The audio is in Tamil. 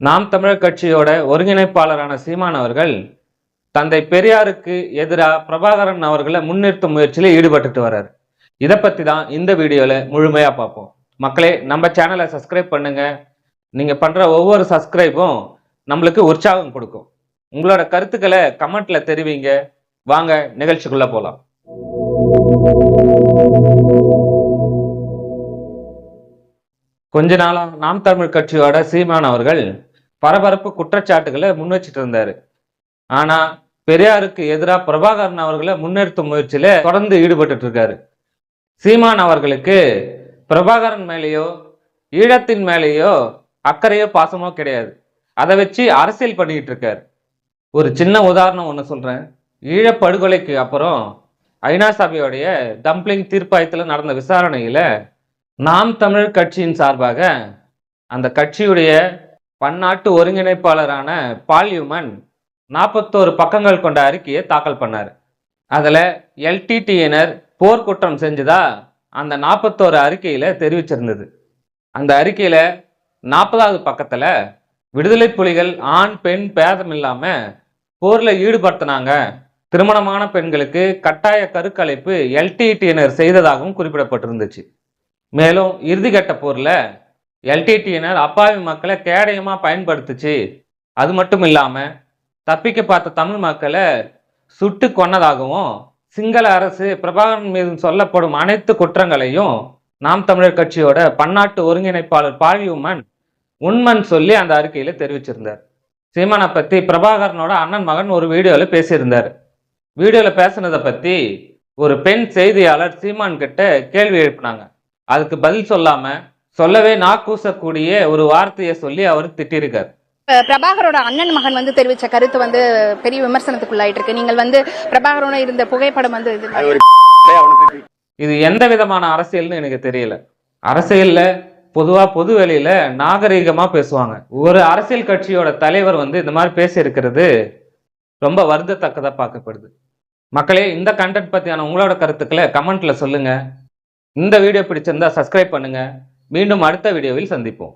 நாம் தமிழர் கட்சியோட ஒருங்கிணைப்பாளரான சீமான் அவர்கள் தந்தை பெரியாருக்கு எதிராக பிரபாகரன் அவர்களை முன்னிறுத்தும் முயற்சியில் ஈடுபட்டுட்டு வர்றாரு. இதை பற்றி தான் இந்த வீடியோவில் முழுமையாக பார்ப்போம். மக்களே, நம்ம சேனலை சப்ஸ்கிரைப் பண்ணுங்க. நீங்கள் பண்ணுற ஒவ்வொரு சப்ஸ்கிரைபும் நம்மளுக்கு உற்சாகம் கொடுக்கும். உங்களோட கருத்துக்களை கமெண்ட்ல தெரிவிங்க. வாங்க நிகழ்ச்சிக்குள்ள போகலாம். கொஞ்ச நாளா நாம் தமிழ் கட்சியோட சீமான் அவர்கள் பரபரப்பு குற்றச்சாட்டுகளை முன் வச்சுட்டு இருந்தாரு. ஆனா பெரியாருக்கு எதிராக பிரபாகரன் அவர்களை முன்னிறுத்தும் முயற்சியில தொடர்ந்து ஈடுபட்டு இருக்காரு. சீமான் அவர்களுக்கு பிரபாகரன் மேலேயோ ஈழத்தின் மேலேயோ அக்கறையோ பாசமோ கிடையாது. அதை வச்சு அரசியல் பண்ணிட்டு இருக்காரு. ஒரு சின்ன உதாரணம் ஒன்று சொல்றேன். ஈழப்படுகொலைக்கு அப்புறம் ஐநா சபையோடைய டம்ப்ளிங் தீர்ப்பாயத்தில் நடந்த விசாரணையில நாம் தமிழ் கட்சியின் சார்பாக அந்த கட்சியுடைய பன்னாட்டு ஒருங்கிணைப்பாளரான பால்யூமன் 41 பக்கங்கள் கொண்ட அறிக்கையை தாக்கல் பண்ணார். அதில் எல்டிடியினர் போர்க்குற்றம் செஞ்சதா அந்த 41 அறிக்கையில் தெரிவிச்சிருந்தது. அந்த அறிக்கையில் 40வது பக்கத்தில் விடுதலை புலிகள் ஆண் பெண் பேதம் இல்லாமல் போரில் ஈடுபடுத்தினாங்க, திருமணமான பெண்களுக்கு கட்டாய கருக்கலைப்பு எல்டிடியினர் செய்ததாகவும் குறிப்பிடப்பட்டிருந்துச்சு. மேலும் இறுதிக்கட்ட போரில் எல்டிடியினர் அப்பாவி மக்களை கேடயமாக பயன்படுத்துச்சு, அது மட்டும் இல்லாமல் தப்பிக்க பார்த்த தமிழ் மக்களை சுட்டு கொன்னதாகவும் சிங்கள அரசு பிரபாகரன் மீது சொல்லப்படும் அனைத்து குற்றங்களையும் நாம் தமிழர் கட்சியோட பன்னாட்டு ஒருங்கிணைப்பாளர் பால்யூமன் உண்மைன்னு சொல்லி அந்த அறிக்கையில் தெரிவிச்சிருந்தார். சீமானை பற்றி பிரபாகரனோட அண்ணன் மகன் ஒரு வீடியோவில் பேசியிருந்தார். வீடியோவில் பேசுனதை பற்றி ஒரு பெண் செய்தியாளர் சீமான் கிட்ட கேள்வி எழுப்பினாங்க. அதுக்கு பதில் சொல்லாம சொல்லவே நாக்கூசக்கூடிய ஒரு வார்த்தையை சொல்லி அவர் திட்டிருக்கார். பிரபாகரோட அண்ணன் மகன் தெரிவிச்ச கருத்து பெரிய விமர்சனத்துக்குள்ளாயிட்டு இருக்கு. நீங்கள் பிரபாகரோட இருந்த புகைப்படம் இது எந்த விதமான அரசியல்னு எனக்கு தெரியல. அரசியல்ல பொதுவா பொது வெளியில நாகரீகமா பேசுவாங்க. ஒரு அரசியல் கட்சியோட தலைவர் இந்த மாதிரி பேசி இருக்கிறது ரொம்ப வருந்தத்தக்கதா பார்க்கப்படுது. மக்களே, இந்த கண்டென்ட் பத்தியான உங்களோட கருத்துக்களை கமெண்ட்ல சொல்லுங்க. இந்த வீடியோ பிடிச்சிருந்தா சப்ஸ்கிரைப் பண்ணுங்க. மீண்டும் அடுத்த வீடியோவில் சந்திப்போம்.